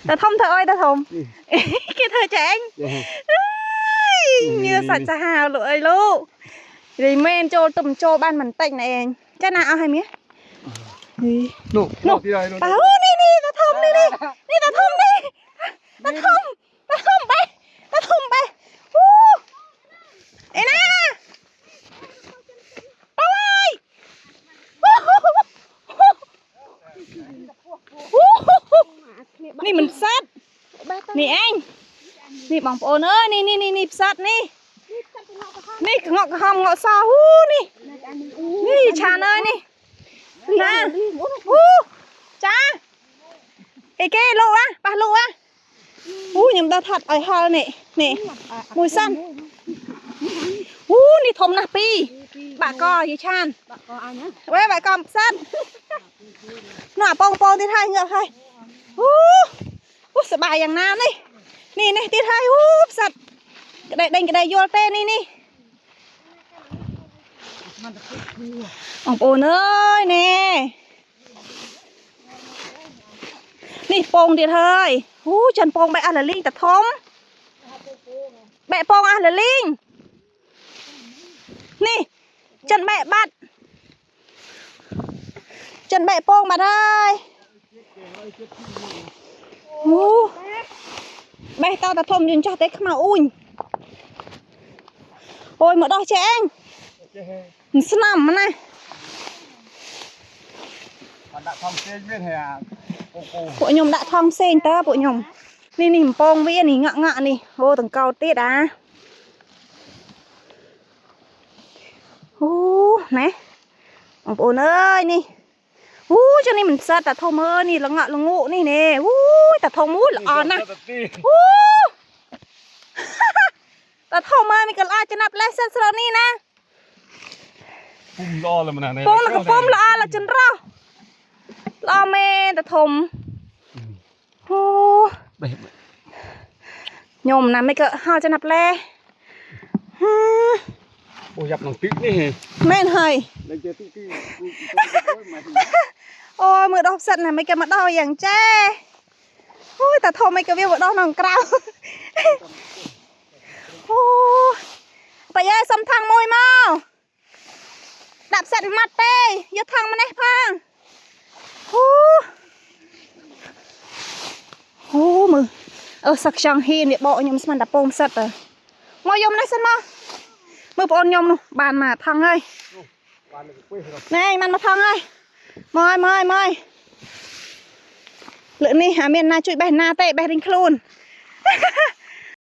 ta thông thơ ơi ta thông cái thơ chén như sạch xa hào lưỡi luôn rồi men cho tùm cho ban mình tệnh này chắc nào hay miếng nụ bảo đi ta thông đi ta thông đi ta thông bay ê nè bao ơiนี่มันซัดนี่เองนี่บางปอนเอ้ยนี่ซัดนี่เงาะหอมเงาะซอนี่ชาเนยนี่นะจ้าไอ้เก้ลูกอ่ะปลาลูกอ่ะยังตาถัดไอ้ฮานี่มวยสั้นนี่ทมนะปีบะกอยี่ชานไว้บะกอสั้นหน้าปองที่ไทยเงาะไทยสบายอย่างน้ำนี่ที่ไทยสัตว์กระไดโยนเต้นี่องโปนเอ้ยนี่โป่งที่ไทยฉันโป่งใบอะไรลิงแต่ทมแบะโป่งอะไรลิงนี่ฉันแบะบัดฉันแบะโป่งมาได้แบะtaoแต่ทมยืนจ่าเต็กมาอุ่นโอ้ยหมดดอกแจงสนามมันนะbộ nhom đã thong sen ta bộ nhomนี่ปองวิ่งนี่งะนี่โอ้ตั้งเก่าติดไหนโอ้เอ้ยนี่เจ้านี่มันสัตว์แต่ทองเอ้ยนี่ละงะละงูนี่แต่ทองมูดละอ่อนนะแต่ทองมานี่ก็อาจจะนับแล้วสัตว์นี่นะปุ่มรอเลยมันนะปองแล้วก็ปองละจนรอเมแต่ทมnhom nè mấy cái hai chân nắp leโอ้ยับหนังติ๊กนี่men hơi ôi mưa đau sận này mấy cái mặt đauอย่างแจ้ôiแต่ทมmấy cái việc đau nòng càoไปยัยซ้ำทางมวยมาดับสận mặt têยึดทางมันได้พังมือสักช่างฮีเนี่ยบอกยมสมันดับโป่งสัตว์มอยมนะสันมามือปอนยมนู่บานมาทางเลยนี่มันมาทางเลยมอยเหลือนี่หาเมียนนาจุยใบนาเตะใบริงคลูน